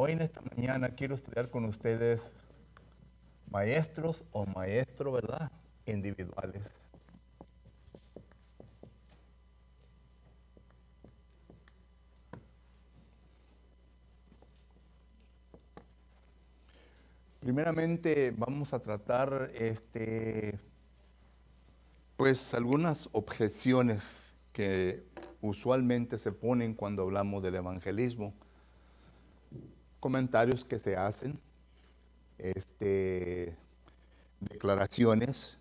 Hoy en esta mañana quiero estudiar con ustedes maestros o maestro, ¿verdad? Individuales. Primeramente vamos a tratar pues algunas objeciones que usualmente se ponen cuando hablamos del evangelismo, comentarios que se hacen, declaraciones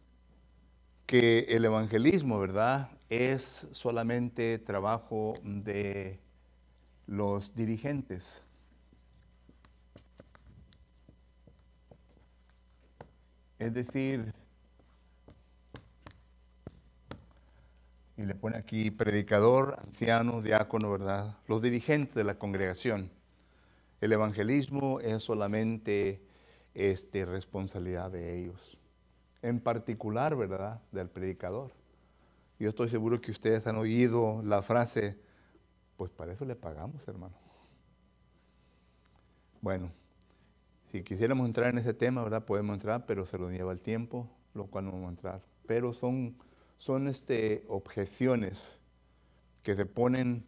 que el evangelismo, ¿verdad?, es solamente trabajo de los dirigentes. Es decir, y le pone aquí predicador, anciano, diácono, ¿verdad? Los dirigentes de la congregación. El evangelismo es solamente responsabilidad de ellos. En particular, ¿verdad?, del predicador. Yo estoy seguro que ustedes han oído la frase, pues para eso le pagamos, hermano. Bueno, si quisiéramos entrar en ese tema, ¿verdad?, podemos entrar, pero se lo lleva el tiempo, lo cual no vamos a entrar. Pero son objeciones que se ponen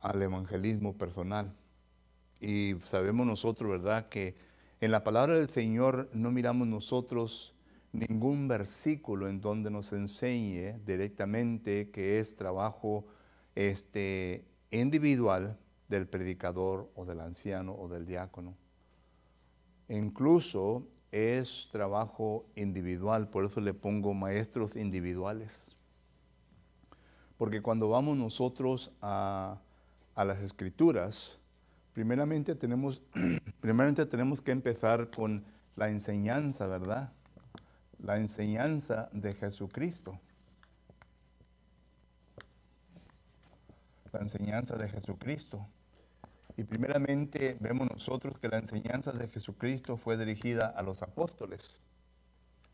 al evangelismo personal. Y sabemos nosotros, ¿verdad?, que en la palabra del Señor no miramos nosotros ningún versículo en donde nos enseñe directamente que es trabajo individual del predicador o del anciano o del diácono. Incluso es trabajo individual, por eso le pongo maestros individuales. Porque cuando vamos nosotros a las Escrituras, primeramente tenemos que empezar con la enseñanza, ¿verdad? La enseñanza de Jesucristo. La enseñanza de Jesucristo. Y primeramente vemos nosotros que la enseñanza de Jesucristo fue dirigida a los apóstoles.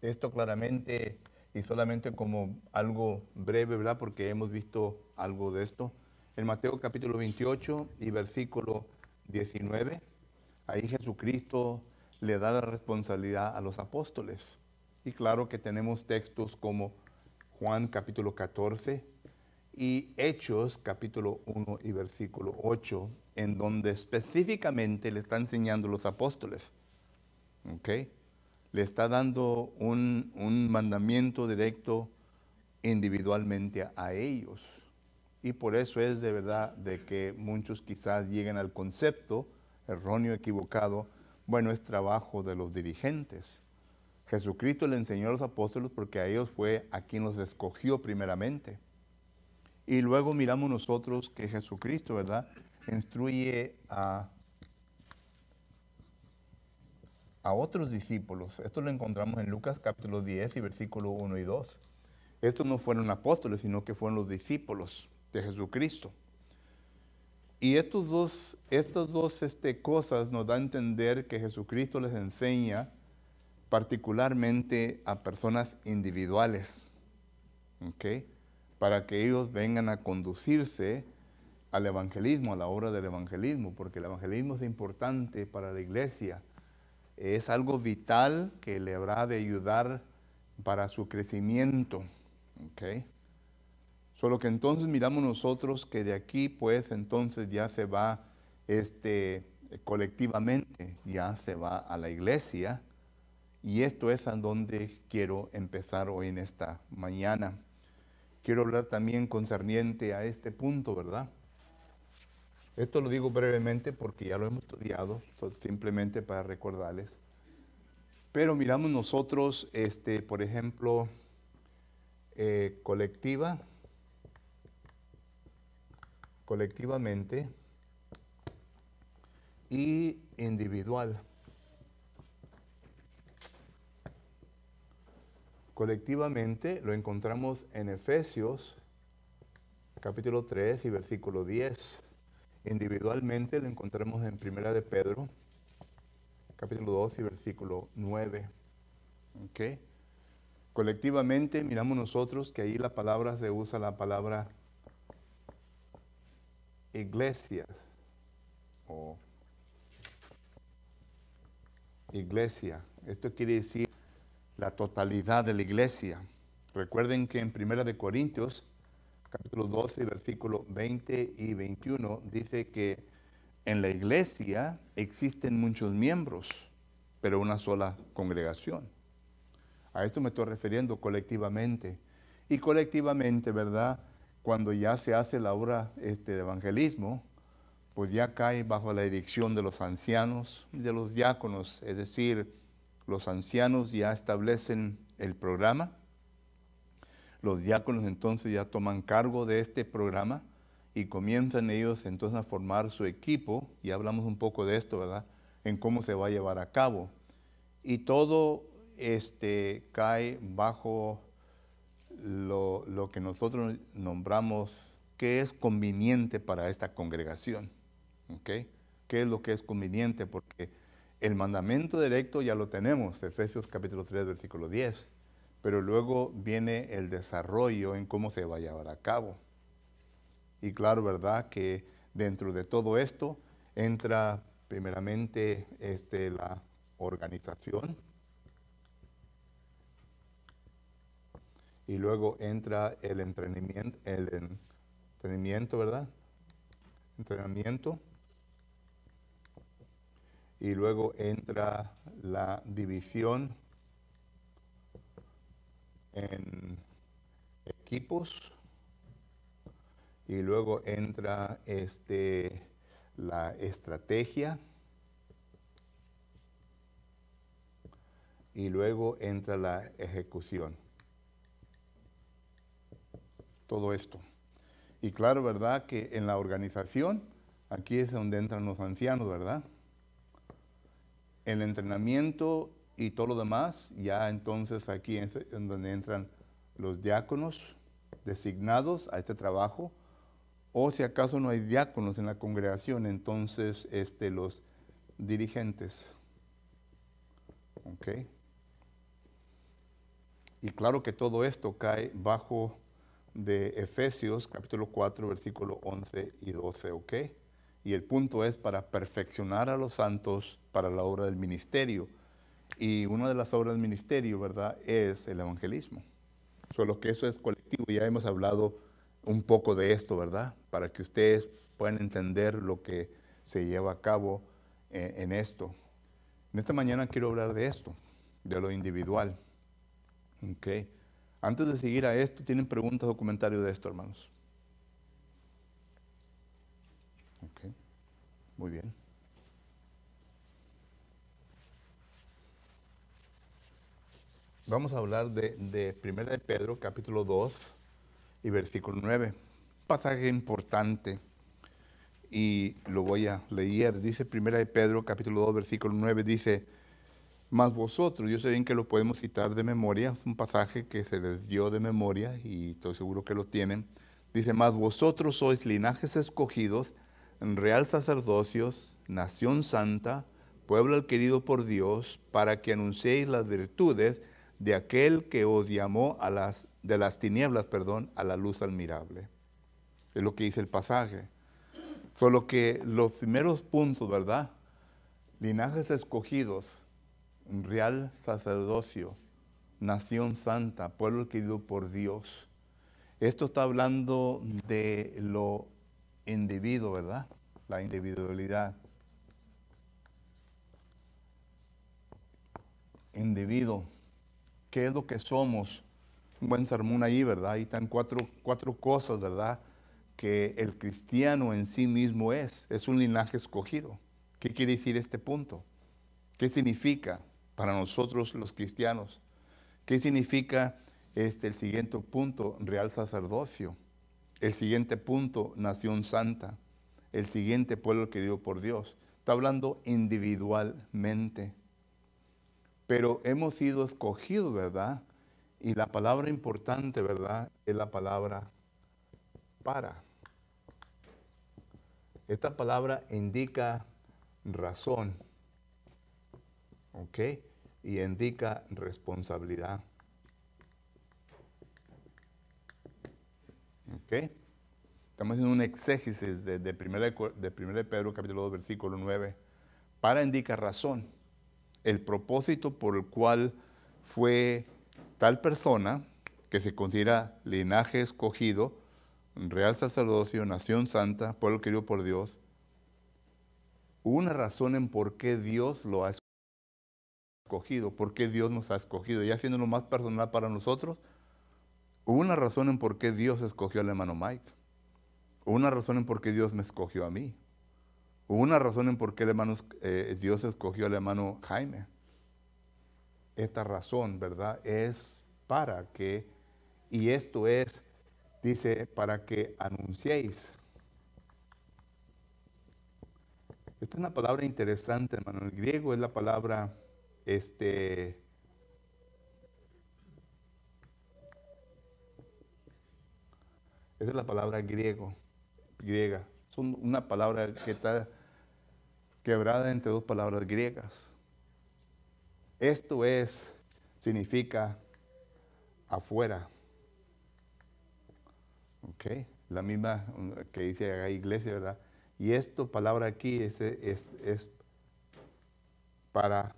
Esto claramente y solamente como algo breve, ¿verdad?, porque hemos visto algo de esto. En Mateo capítulo 28 y versículo 19, ahí Jesucristo le da la responsabilidad a los apóstoles. Y claro que tenemos textos como Juan capítulo 14 y Hechos capítulo 1 y versículo 8, en donde específicamente le está enseñando a los apóstoles. ¿Ok? Le está dando un mandamiento directo individualmente a ellos. Y por eso es de verdad de que muchos quizás lleguen al concepto erróneo, equivocado, bueno, es trabajo de los dirigentes. Jesucristo le enseñó a los apóstoles porque a ellos fue a quien los escogió primeramente. Y luego miramos nosotros que Jesucristo, ¿verdad?, instruye a otros discípulos. Esto lo encontramos en Lucas capítulo 10 y versículo 1 y 2. Estos no fueron apóstoles, sino que fueron los discípulos de Jesucristo. Y estas dos cosas nos da a entender que Jesucristo les enseña particularmente a personas individuales, ¿ok?, para que ellos vengan a conducirse al evangelismo, a la obra del evangelismo, porque el evangelismo es importante para la iglesia. Es algo vital que le habrá de ayudar para su crecimiento. ¿Ok? Solo que entonces miramos nosotros que de aquí pues entonces ya se va colectivamente, ya se va a la iglesia. Y esto es a donde quiero empezar hoy en esta mañana. Quiero hablar también concerniente a este punto, ¿verdad? Esto lo digo brevemente porque ya lo hemos estudiado, simplemente para recordarles. Pero miramos nosotros, por ejemplo, colectivamente y individual. Colectivamente lo encontramos en Efesios capítulo 3 y versículo 10. Individualmente lo encontramos en Primera de Pedro capítulo 2 y versículo 9. ¿Ok? Colectivamente miramos nosotros que ahí la palabra se usa la palabra iglesias o iglesia. Esto quiere decir la totalidad de la iglesia. Recuerden que en 1 de Corintios, capítulo 12, versículo 20 y 21, dice que en la iglesia existen muchos miembros, pero una sola congregación. A esto me estoy refiriendo colectivamente. Y colectivamente, ¿verdad? Cuando ya se hace la obra de evangelismo, pues ya cae bajo la dirección de los ancianos y de los diáconos. Es decir, los ancianos ya establecen el programa. Los diáconos entonces ya toman cargo de este programa y comienzan ellos entonces a formar su equipo. Y hablamos un poco de esto, ¿verdad? En cómo se va a llevar a cabo. Y todo cae bajo lo que nosotros nombramos que es conveniente para esta congregación. ¿Okay? ¿Qué es lo que es conveniente? Porque el mandamiento directo ya lo tenemos, Efesios capítulo 3, versículo 10. Pero luego viene el desarrollo en cómo se va a llevar a cabo. Y claro, ¿verdad? Que dentro de todo esto entra primeramente la organización. Y luego entra el entrenamiento, ¿verdad? Entrenamiento. Y luego entra la división en equipos. Y luego entra la estrategia. Y luego entra la ejecución. Todo esto. Y claro, ¿verdad? Que en la organización, aquí es donde entran los ancianos, ¿verdad? El entrenamiento y todo lo demás, ya entonces aquí es en donde entran los diáconos designados a este trabajo, o si acaso no hay diáconos en la congregación, entonces los dirigentes. ¿Ok? Y claro que todo esto cae bajo de Efesios capítulo 4, versículo 11 y 12, ¿ok? Y el punto es para perfeccionar a los santos para la obra del ministerio. Y una de las obras del ministerio, ¿verdad?, es el evangelismo. Solo que eso es colectivo. Ya hemos hablado un poco de esto, ¿verdad? Para que ustedes puedan entender lo que se lleva a cabo en esto. En esta mañana quiero hablar de esto, de lo individual. ¿Ok? Antes de seguir a esto, ¿tienen preguntas o comentarios de esto, hermanos? Ok, muy bien. Vamos a hablar de 1 de Pedro, capítulo 2 y versículo 9. Pasaje importante y lo voy a leer. Dice 1 de Pedro, capítulo 2, versículo 9, dice: mas vosotros, yo sé bien que lo podemos citar de memoria, es un pasaje que se les dio de memoria y estoy seguro que lo tienen. Dice: mas vosotros sois linajes escogidos, real sacerdocios, nación santa, pueblo adquirido por Dios, para que anunciéis las virtudes de aquel que os llamó de las tinieblas, a la luz admirable. Es lo que dice el pasaje. Solo que los primeros puntos, ¿verdad? Linajes escogidos, un real sacerdocio, nación santa, pueblo adquirido por Dios. Esto está hablando de lo individuo, ¿verdad? La individualidad. Individuo. ¿Qué es lo que somos? Un buen sermón ahí, ¿verdad? Ahí están cuatro cosas, ¿verdad? Que el cristiano en sí mismo es un linaje escogido. ¿Qué quiere decir este punto? ¿Qué significa para nosotros los cristianos? ¿Qué significa el siguiente punto? Real sacerdocio. El siguiente punto, nación santa. El siguiente, pueblo querido por Dios. Está hablando individualmente. Pero hemos sido escogidos, ¿verdad? Y la palabra importante, ¿verdad?, es la palabra para. Esta palabra indica razón, ¿ok? Y indica responsabilidad. ¿Ok? Estamos haciendo un exégesis de 1 Pedro capítulo 2, versículo 9. Para indica razón. el propósito por el cual fue tal persona, que se considera linaje escogido, real sacerdocio, nación santa, pueblo querido por Dios. Hubo una razón en por qué Dios lo ha escogido, por qué Dios nos ha escogido, ya siendo lo más personal para nosotros. Hubo una razón en por qué Dios escogió al hermano Mike. Hubo una razón en por qué Dios me escogió a mí. Hubo una razón en por qué Dios escogió al hermano Jaime. Esta razón, ¿verdad? Es para que, y esto es, dice, para que anunciéis. Esta es una palabra interesante, hermano. En el griego es la palabra, esa es la palabra griega. Es una palabra que está quebrada entre dos palabras griegas. Esto es, significa afuera. ¿Ok? La misma que dice la iglesia, ¿verdad? Y esta palabra aquí es para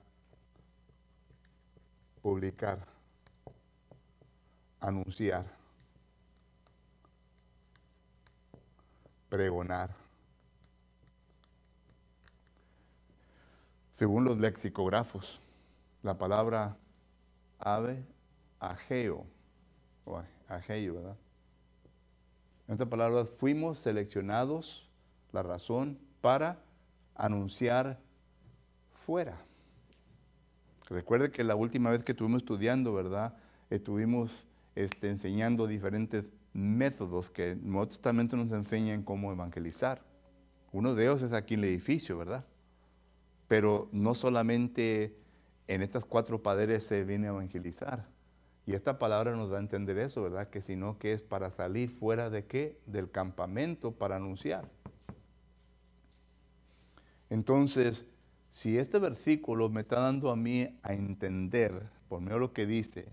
publicar, anunciar, pregonar. Según los lexicógrafos, la palabra ageo, ¿verdad? En otras palabras, fuimos seleccionados, la razón, para anunciar fuera. Recuerde que la última vez que estuvimos estudiando, ¿verdad? Estuvimos enseñando diferentes métodos que el Nuevo Testamento nos enseñan cómo evangelizar. Uno de ellos es aquí en el edificio, ¿verdad? Pero no solamente en estas 4 paredes se viene a evangelizar. Y esta palabra nos da a entender eso, ¿verdad? Que sino que es para salir fuera de ¿qué? Del campamento para anunciar. Entonces, si este versículo me está dando a mí a entender, por medio de lo que dice,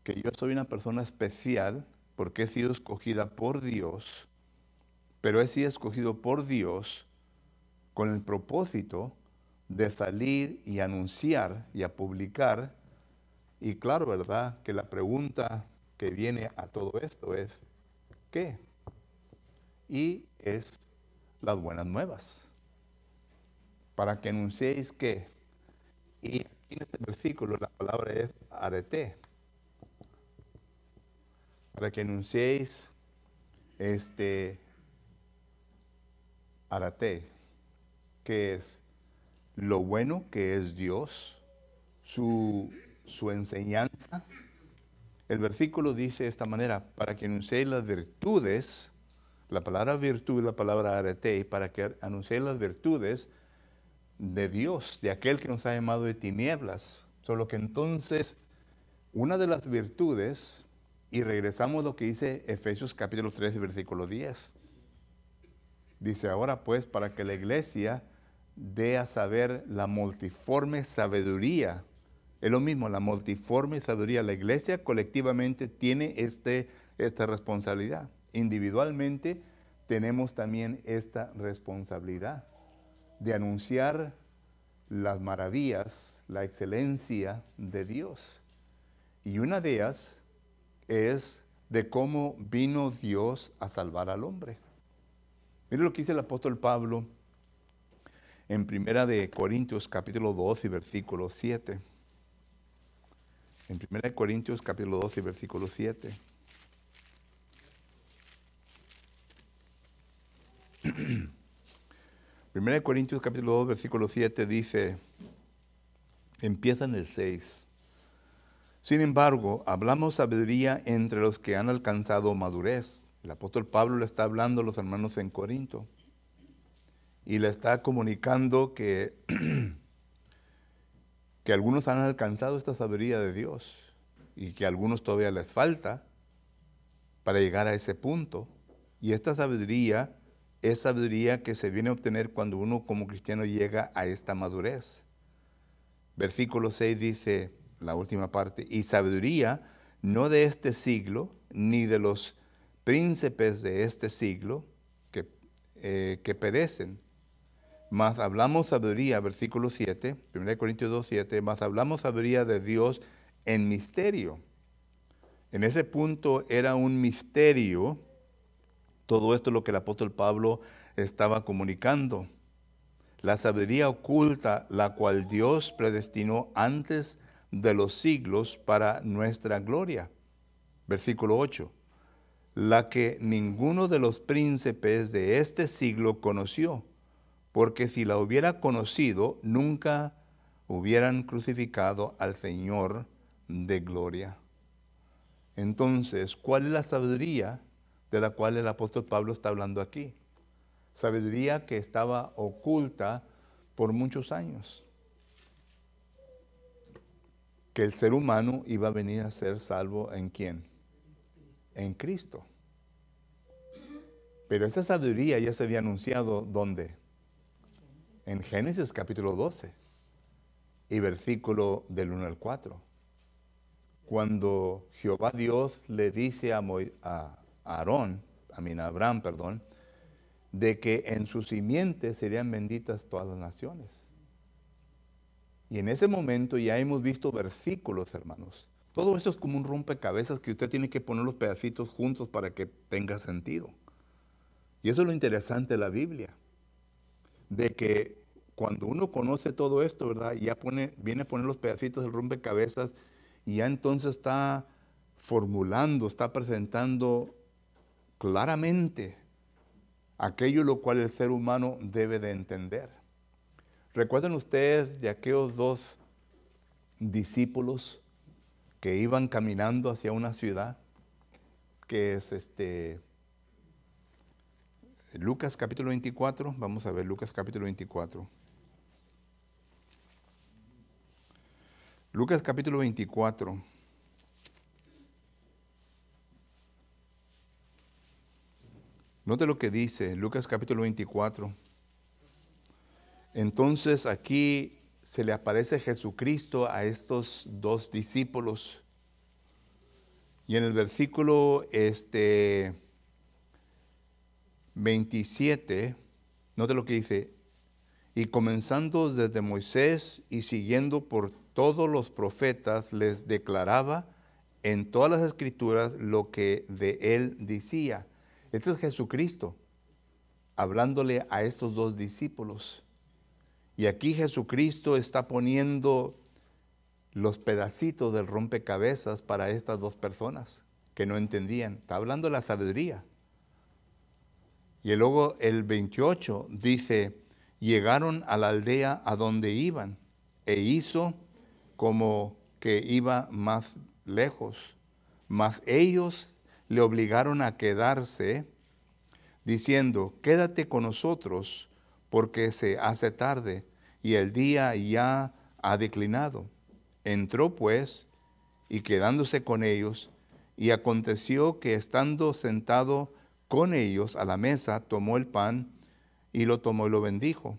que yo soy una persona especial porque he sido escogida por Dios, pero he sido escogido por Dios con el propósito de salir y anunciar y a publicar. Y claro, ¿verdad? Que la pregunta que viene a todo esto es, ¿qué? Y es las buenas nuevas. Para que anunciéis qué. Y en este versículo la palabra es arete. Para que anunciéis arete, que es lo bueno que es Dios, su enseñanza. El versículo dice de esta manera, para que anunciéis las virtudes, la palabra virtud, la palabra arete, para que anunciéis las virtudes de Dios, de aquel que nos ha llamado de tinieblas. Solo que entonces, una de las virtudes, y regresamos a lo que dice Efesios capítulo 3, versículo 10. Dice, ahora pues, para que la iglesia dé a saber la multiforme sabiduría. Es lo mismo, la multiforme sabiduría. La iglesia colectivamente tiene esta responsabilidad. Individualmente tenemos también esta responsabilidad de anunciar las maravillas, la excelencia de Dios. Y una de ellas es de cómo vino Dios a salvar al hombre. Mire lo que dice el apóstol Pablo en 1 Corintios capítulo 2 y versículo 7. En 1 Corintios capítulo 2 y versículo 7. Primera de Corintios capítulo 2 versículo 7 dice, empieza en el 6. Sin embargo, hablamos sabiduría entre los que han alcanzado madurez. El apóstol Pablo le está hablando a los hermanos en Corinto y le está comunicando que, que algunos han alcanzado esta sabiduría de Dios y que a algunos todavía les falta para llegar a ese punto. Y esta sabiduría es sabiduría que se viene a obtener cuando uno como cristiano llega a esta madurez. Versículo 6 dice, la última parte, y sabiduría no de este siglo, ni de los príncipes de este siglo que perecen, Mas hablamos sabiduría, versículo 7, 1 Corintios 2, 7, mas hablamos sabiduría de Dios en misterio. En ese punto era un misterio todo esto es lo que el apóstol Pablo estaba comunicando. La sabiduría oculta, la cual Dios predestinó antes de los siglos para nuestra gloria. Versículo 8. La que ninguno de los príncipes de este siglo conoció, porque si la hubiera conocido, nunca hubieran crucificado al Señor de gloria. Entonces, ¿cuál es la sabiduría de la cual el apóstol Pablo está hablando aquí? Sabiduría que estaba oculta por muchos años. Que el ser humano iba a venir a ser salvo ¿en quién? En Cristo. Pero esa sabiduría ya se había anunciado, ¿dónde? En Génesis capítulo 12 y versículo del 1 al 4. Cuando Jehová Dios le dice a Abraham, de que en su simiente serían benditas todas las naciones. Y en ese momento ya hemos visto versículos, hermanos. Todo esto es como un rompecabezas que usted tiene que poner los pedacitos juntos para que tenga sentido. Y eso es lo interesante de la Biblia. De que cuando uno conoce todo esto, ¿verdad? Ya viene a poner los pedacitos del rompecabezas y ya entonces está formulando, está presentando claramente aquello lo cual el ser humano debe de entender. ¿Recuerdan ustedes de aquellos dos discípulos que iban caminando hacia una ciudad? Que es Lucas capítulo 24. Vamos a ver Lucas capítulo 24. Lucas capítulo 24. Note lo que dice Lucas capítulo 24. Entonces aquí se le aparece Jesucristo a estos dos discípulos. Y en el versículo 27, note lo que dice, y comenzando desde Moisés y siguiendo por todos los profetas, les declaraba en todas las escrituras lo que de él decía. Este es Jesucristo, hablándole a estos dos discípulos. Y aquí Jesucristo está poniendo los pedacitos del rompecabezas para estas dos personas que no entendían. Está hablando de la sabiduría. Y luego el 28 dice, llegaron a la aldea a donde iban, e hizo como que iba más lejos. Mas ellos le obligaron a quedarse, diciendo, quédate con nosotros, porque se hace tarde, y el día ya ha declinado. Entró pues, y quedándose con ellos, y aconteció que estando sentado con ellos a la mesa, tomó el pan, y lo tomó y lo bendijo.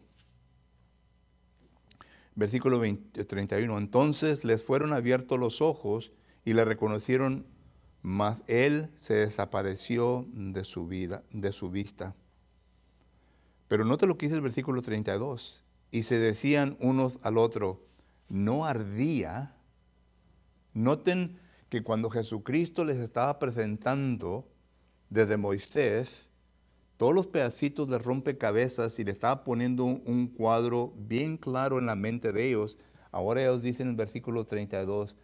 Versículo 31. Entonces les fueron abiertos los ojos, y le reconocieron, mas él se desapareció de su vista. Pero note lo que dice el versículo 32. Y se decían unos al otro, ¿no ardía? Noten que cuando Jesucristo les estaba presentando desde Moisés todos los pedacitos de rompecabezas y le estaba poniendo un cuadro bien claro en la mente de ellos, ahora ellos dicen en el versículo 32,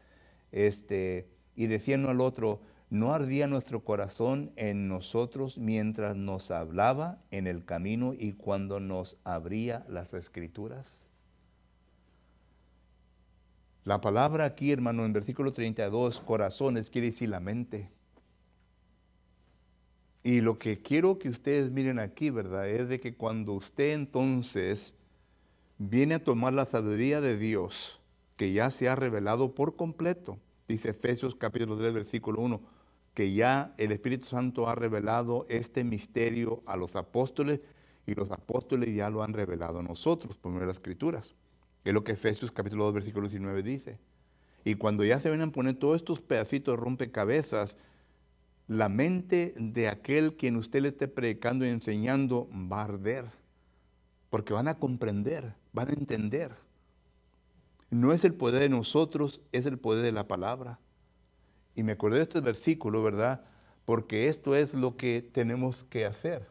y decían uno al otro, ¿no ardía nuestro corazón en nosotros mientras nos hablaba en el camino y cuando nos abría las escrituras? La palabra aquí, hermano, en versículo 32, corazones, quiere decir la mente. Y lo que quiero que ustedes miren aquí, ¿verdad? Es de que cuando usted entonces viene a tomar la sabiduría de Dios, que ya se ha revelado por completo, dice Efesios capítulo 3, versículo 1, que ya el Espíritu Santo ha revelado este misterio a los apóstoles y los apóstoles ya lo han revelado a nosotros por medio de las Escrituras. Es lo que Efesios capítulo 2, versículo 19 dice. Y cuando ya se vienen a poner todos estos pedacitos de rompecabezas, la mente de aquel quien usted le esté predicando y enseñando va a arder. porque van a comprender, van a entender. No es el poder de nosotros, es el poder de la palabra. Y me acordé de este versículo, ¿verdad? Porque esto es lo que tenemos que hacer.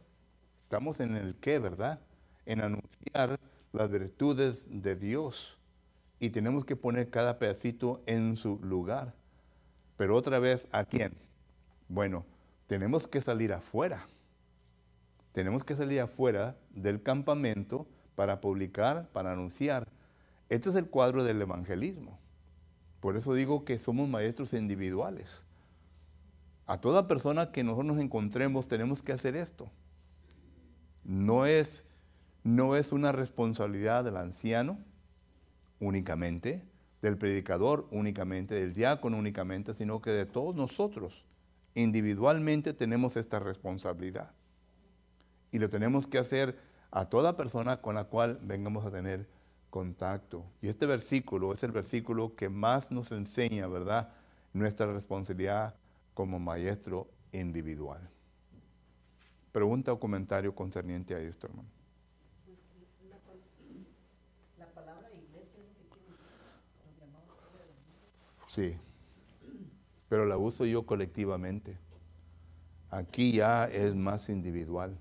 Estamos en el qué, ¿verdad? En anunciar las virtudes de Dios. Y tenemos que poner cada pedacito en su lugar. Pero otra vez, ¿a quién? Bueno, tenemos que salir afuera. Tenemos que salir afuera del campamento para publicar, para anunciar. Este es el cuadro del evangelismo. Por eso digo que somos maestros individuales. A toda persona que nosotros nos encontremos tenemos que hacer esto. No es una responsabilidad del anciano únicamente, del predicador únicamente, del diácono únicamente, sino que de todos nosotros individualmente tenemos esta responsabilidad. Y lo tenemos que hacer a toda persona con la cual vengamos a tener contacto. Y este versículo es el versículo que más nos enseña, ¿verdad?, nuestra responsabilidad como maestro individual. Pregunta o comentario concerniente a esto, hermano. La palabra iglesia es lo que quiere decir. Nos llamamos todos. Sí, pero la uso yo colectivamente. Aquí ya es más individual.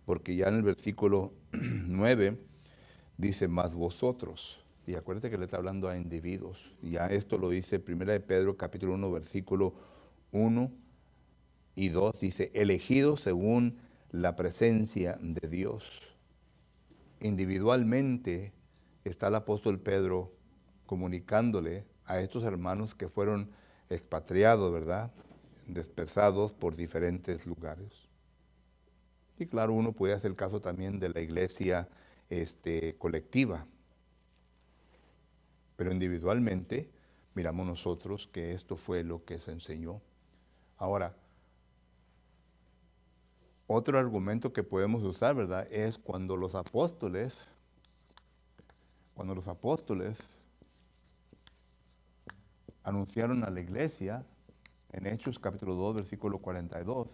Porque ya en el versículo 9 dice, más vosotros. Y acuérdate que le está hablando a individuos. Ya esto lo dice 1 de Pedro, capítulo 1, versículo 1 y 2. Dice, elegidos según la presencia de Dios. Individualmente está el apóstol Pedro comunicándole a estos hermanos que fueron expatriados, ¿verdad?, dispersados por diferentes lugares. Y claro, uno puede hacer el caso también de la iglesia colectiva. Pero individualmente miramos nosotros que esto fue lo que se enseñó. Ahora, otro argumento que podemos usar, ¿verdad?, es cuando los apóstoles anunciaron a la iglesia, en Hechos capítulo 2, versículo 42,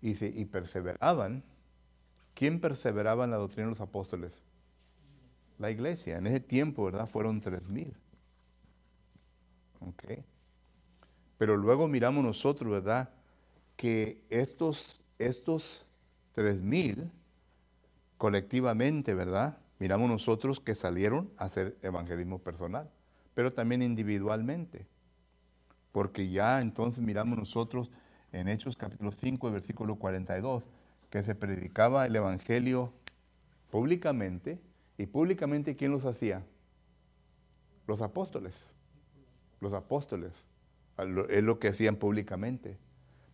y perseveraban. ¿Quién perseveraba en la doctrina de los apóstoles? La iglesia. En ese tiempo, ¿verdad?, fueron 3,000. ¿Ok? Pero luego miramos nosotros, ¿verdad?, que estos 3,000 colectivamente, ¿verdad?, miramos nosotros que salieron a hacer evangelismo personal, pero también individualmente. Porque ya entonces miramos nosotros en Hechos capítulo 5, versículo 42, que se predicaba el evangelio públicamente. ¿Y públicamente quién los hacía? Los apóstoles. Los apóstoles. Es lo que hacían públicamente.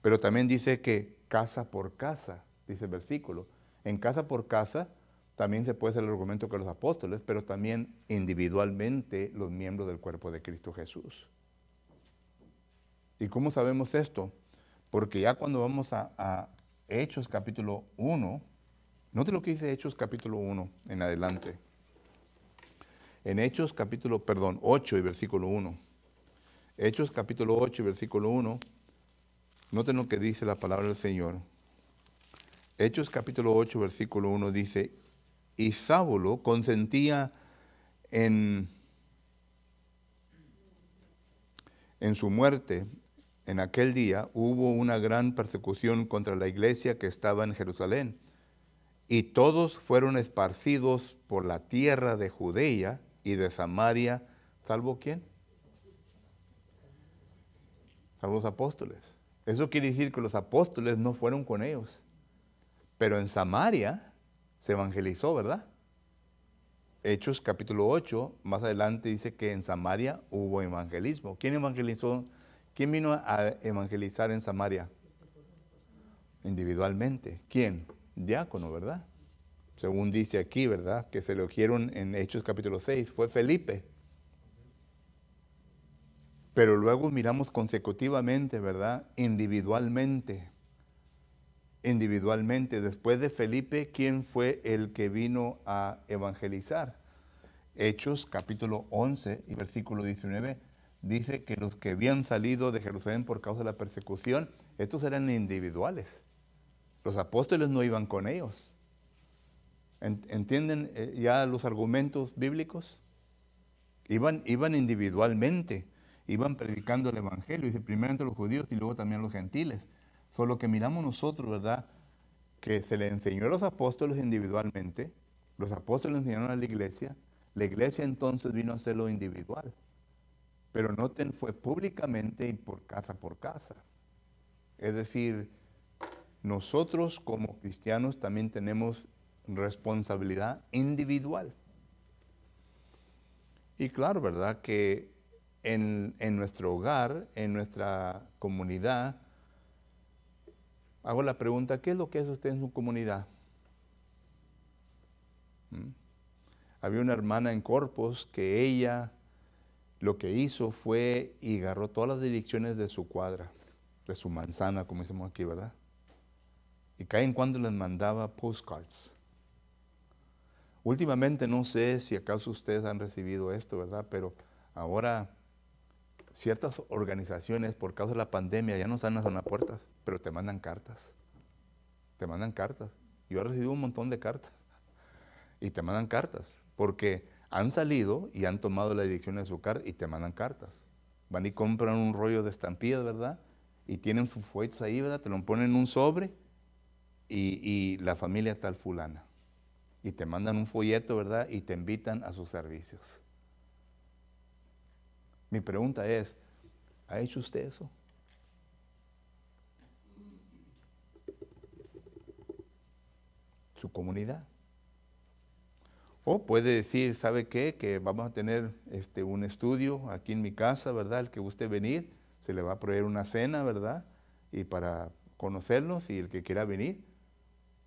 Pero también dice que casa por casa, dice el versículo. En casa por casa también se puede hacer el argumento que los apóstoles, pero también individualmente los miembros del cuerpo de Cristo Jesús. ¿Y cómo sabemos esto? Porque ya cuando vamos a Hechos capítulo 1, note lo que dice Hechos capítulo 1 en adelante. En Hechos capítulo, 8 y versículo 1. Hechos capítulo 8 y versículo 1. Noten lo que dice la palabra del Señor. Hechos capítulo 8, versículo 1 dice, y Saulo consentía en su muerte. En aquel día hubo una gran persecución contra la iglesia que estaba en Jerusalén, y todos fueron esparcidos por la tierra de Judea y de Samaria, ¿salvo quién? Salvo los apóstoles. Eso quiere decir que los apóstoles no fueron con ellos, pero en Samaria se evangelizó, ¿verdad? Hechos capítulo 8, más adelante dice que en Samaria hubo evangelismo. ¿Quién evangelizó? ¿Quién vino a evangelizar en Samaria? Individualmente. ¿Quién? Diácono, ¿verdad? Según dice aquí, ¿verdad?, que se eligieron en Hechos capítulo 6, fue Felipe. Pero luego miramos consecutivamente, ¿verdad?, individualmente. Individualmente. Después de Felipe, ¿quién fue el que vino a evangelizar? Hechos capítulo 11 y versículo 19 dice que los que habían salido de Jerusalén por causa de la persecución, estos eran individuales. Los apóstoles no iban con ellos. ¿Entienden ya los argumentos bíblicos? Iban individualmente, iban predicando el Evangelio, dice primero entre los judíos y luego también a los gentiles. Solo que miramos nosotros, ¿verdad? Que se le enseñó a los apóstoles individualmente, los apóstoles enseñaron a la iglesia entonces vino a hacerlo individual. Pero noten, fue públicamente y por casa. Es decir, nosotros como cristianos también tenemos responsabilidad individual. Y claro, ¿verdad? Que en nuestro hogar, en nuestra comunidad, hago la pregunta, ¿qué es lo que hace usted en su comunidad? Había una hermana en Corpus que ella lo que hizo fue y agarró todas las direcciones de su cuadra, de su manzana, como decimos aquí, ¿verdad? Y cada en cuando les mandaba postcards. Últimamente no sé si acaso ustedes han recibido esto, ¿verdad? Pero ahora ciertas organizaciones por causa de la pandemia ya no están en las puertas, pero te mandan cartas. Te mandan cartas. Yo he recibido un montón de cartas. Y te mandan cartas, porque han salido y han tomado la dirección de su carta y te mandan cartas. Van y compran un rollo de estampillas, ¿verdad? Y tienen sus folletos ahí, ¿verdad? Te lo ponen en un sobre y la familia tal fulana. Y te mandan un folleto, ¿verdad? Y te invitan a sus servicios. Mi pregunta es, ¿ha hecho usted eso? ¿Su comunidad? O puede decir, ¿sabe qué? Que vamos a tener un estudio aquí en mi casa, ¿verdad? El que guste venir, se le va a proveer una cena, ¿verdad? Y para conocernos y el que quiera venir.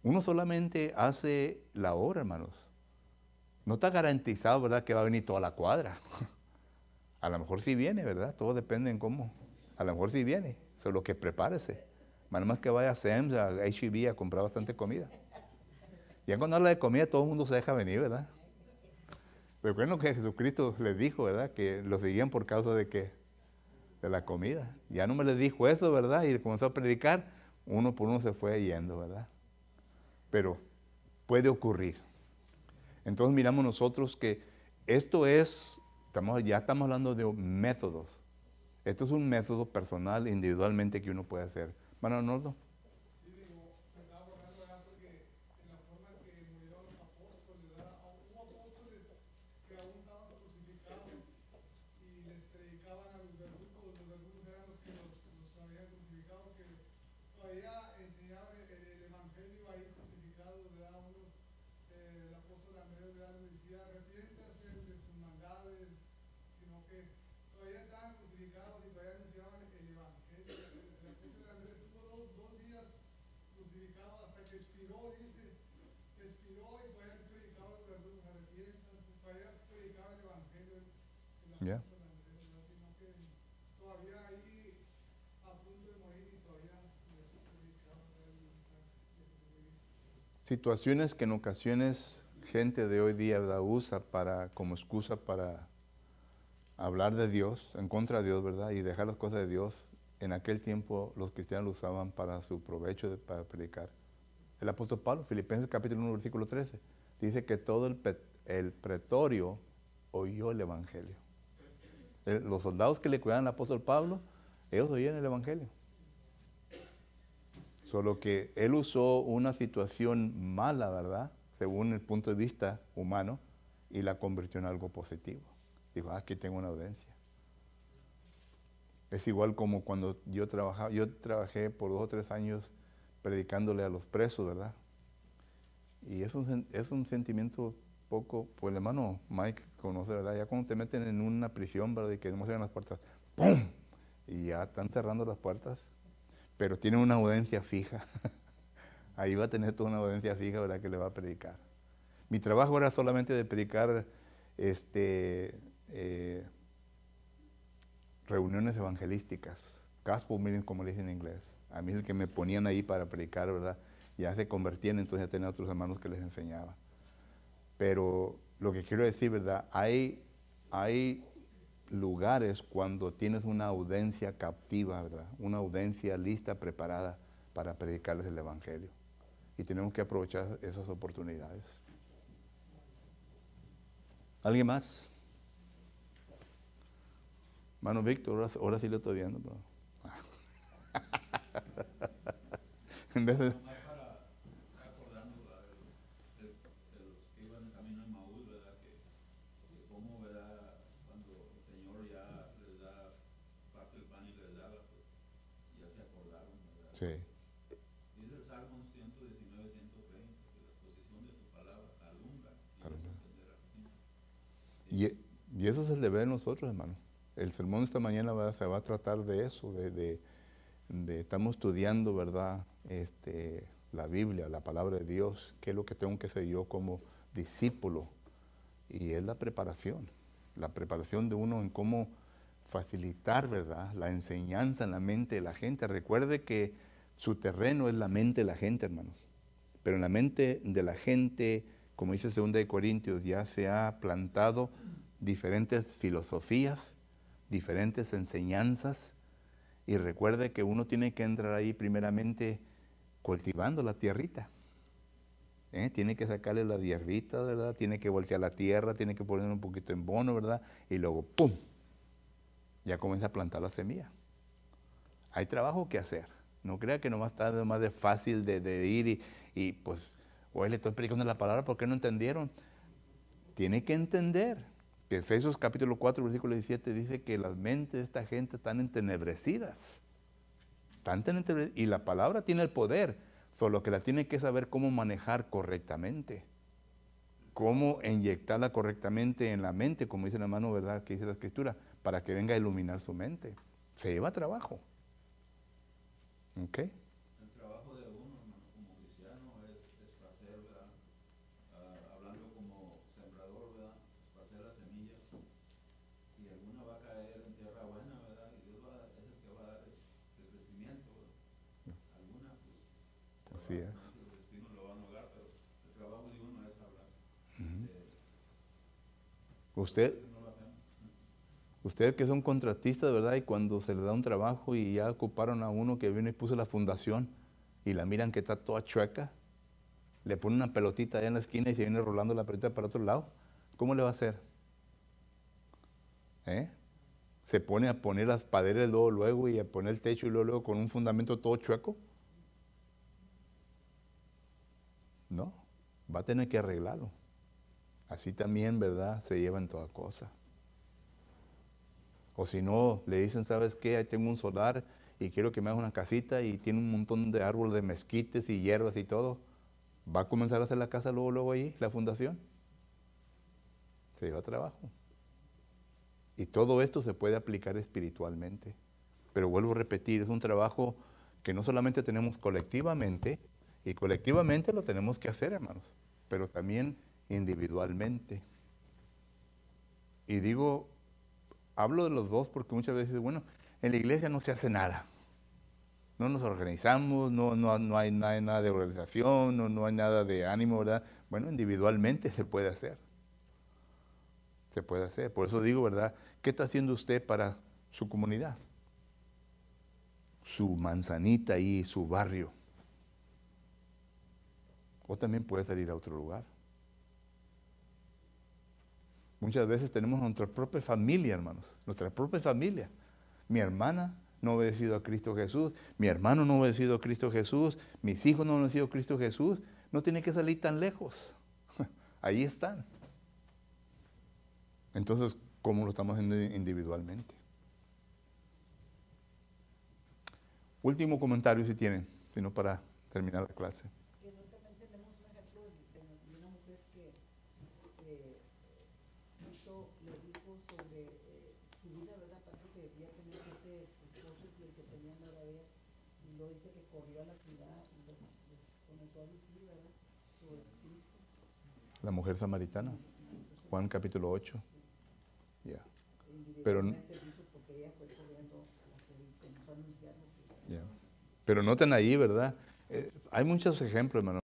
Uno solamente hace la obra, hermanos. No está garantizado, ¿verdad? Que va a venir toda la cuadra. A lo mejor sí viene, ¿verdad? Todo depende en cómo. A lo mejor sí viene. Solo que prepárese. Más más que vaya a Sam's, a H-E-B a comprar bastante comida. Ya cuando habla de comida, todo el mundo se deja venir, ¿verdad? Recuerden que Jesucristo les dijo, ¿verdad? Que lo seguían por causa de qué? De la comida. Ya no me les dijo eso, ¿verdad? Y comenzó a predicar, uno por uno se fue yendo, ¿verdad? Pero puede ocurrir. Entonces miramos nosotros que esto es, ya estamos hablando de métodos. Esto es un método personal, individualmente, que uno puede hacer. Bueno, Arnoldo. Yeah. Situaciones que en ocasiones gente de hoy día la usa como excusa para hablar de Dios, en contra de Dios, ¿verdad? Y dejar las cosas de Dios. En aquel tiempo los cristianos lo usaban para su provecho, para predicar. El apóstol Pablo, Filipenses capítulo 1, versículo 13, dice que todo el pretorio oyó el Evangelio. Los soldados que le cuidaban al apóstol Pablo, ellos oían el Evangelio. Solo que él usó una situación mala, ¿verdad? Según el punto de vista humano, y la convirtió en algo positivo. Dijo, aquí tengo una audiencia. Es igual como cuando yo trabajé por 2 o 3 años predicándole a los presos, ¿verdad? Y es un sentimiento poco, pues el hermano Mike conoce, ¿verdad? Ya cuando te meten en una prisión, ¿verdad? Y que no cierran las puertas, ¡pum! Y ya están cerrando las puertas, pero tienen una audiencia fija. Ahí va a tener toda una audiencia fija, ¿verdad? Que le va a predicar. Mi trabajo era solamente de predicar reuniones evangelísticas, gospel meetings, como le dicen en inglés. A mí es el que me ponían ahí para predicar, ¿verdad? Ya se convertían, entonces ya tenía otros hermanos que les enseñaba. Pero lo que quiero decir, ¿verdad? Hay lugares cuando tienes una audiencia captiva, ¿verdad? Una audiencia lista, preparada para predicarles el Evangelio. Y tenemos que aprovechar esas oportunidades. ¿Alguien más? Hermano Víctor, ahora sí lo estoy viendo. Pero... en vez de... Nomás para acordarnos de los que iban en camino a Maús, ¿verdad? Que cómo, ¿verdad? Cuando el Señor ya les da parte del pan y les daba, pues ya se acordaron, ¿verdad? Sí. Dice el Salmo 119, 130, que la exposición de tu palabra alumbra y nos entenderá. Y eso es el deber de nosotros, hermano. El sermón esta mañana se va a tratar de eso, estamos estudiando, ¿verdad? La Biblia, la palabra de Dios, qué es lo que tengo que hacer yo como discípulo. Y es la preparación de uno en cómo facilitar, ¿verdad? La enseñanza en la mente de la gente. Recuerde que su terreno es la mente de la gente, hermanos. Pero en la mente de la gente, como dice 2 de Corintios, ya se ha plantado diferentes filosofías, diferentes enseñanzas. Y recuerde que uno tiene que entrar ahí primeramente cultivando la tierrita. Tiene que sacarle la hierbita, ¿verdad? Tiene que voltear la tierra, tiene que poner un poquito en bono, ¿verdad? Y luego, ¡pum!, ya comienza a plantar la semilla. Hay trabajo que hacer. No crea que nomás está más de fácil de ir y pues, hoy le estoy predicando la palabra, ¿por qué no entendieron? Tiene que entender que Efesios capítulo 4, versículo 17 dice que las mentes de esta gente están entenebrecidas. Y la palabra tiene el poder, solo que la tiene que saber cómo manejar correctamente. Cómo inyectarla correctamente en la mente, como dice la mano, ¿verdad?, que dice la Escritura, para que venga a iluminar su mente. Se lleva trabajo. ¿Ok? El trabajo de uno, hermano, como cristiano, es hacer, ¿verdad? Hablando como sembrador, ¿verdad? Esparcer la semilla. Y alguna va a caer en tierra buena, ¿verdad? Y Dios es el que va a dar el crecimiento, ¿verdad? Alguna, pues, Así es. los espinos lo van a ahogar, pero el trabajo de uno es hablar. Usted que son contratistas, ¿verdad? Y cuando se le da un trabajo y ya ocuparon a uno que viene y puso la fundación y la miran que está toda chueca, le ponen una pelotita allá en la esquina y se viene rolando la pelotita para otro lado, ¿cómo le va a hacer? Se pone a poner las paredes luego y a poner el techo y luego con un fundamento todo chueco. No, va a tener que arreglarlo. Así también, ¿verdad?, se llevan toda cosa. O si no, le dicen, ¿sabes qué? Ahí tengo un solar y quiero que me hagas una casita y tiene un montón de árboles de mezquites y hierbas y todo. ¿Va a comenzar a hacer la casa luego ahí, la fundación? Se lleva trabajo. Y todo esto se puede aplicar espiritualmente. Pero vuelvo a repetir, es un trabajo que no solamente tenemos colectivamente, y colectivamente lo tenemos que hacer, hermanos, pero también individualmente. Y digo, hablo de los dos porque muchas veces, bueno, en la iglesia no se hace nada. No nos organizamos, no hay nada de organización, no hay nada de ánimo, ¿verdad? Bueno, individualmente se puede hacer. Se puede hacer. Por eso digo, ¿verdad? ¿Qué está haciendo usted para su comunidad? Su manzanita ahí, su barrio. O también puede salir a otro lugar. Muchas veces tenemos nuestra propia familia, hermanos. Nuestra propia familia. Mi hermana no ha obedecido a Cristo Jesús. Mi hermano no ha obedecido a Cristo Jesús. Mis hijos no han obedecido a Cristo Jesús. No tiene que salir tan lejos. Ahí están. Entonces, ¿cómo lo estamos haciendo individualmente? Último comentario si tienen, sino para terminar la clase. Que no también tenemos un ejemplo de una mujer que le dijo sobre su vida, ¿verdad? Aparte que ya tenía 7 esposos y el que tenía no era ver, y lo dice que corrió a la ciudad y les comenzó a decir, ¿verdad?, sobre Cristo. La mujer samaritana, Juan capítulo 8. Ya. Pero noten ahí, ¿verdad? Hay muchos ejemplos, hermano.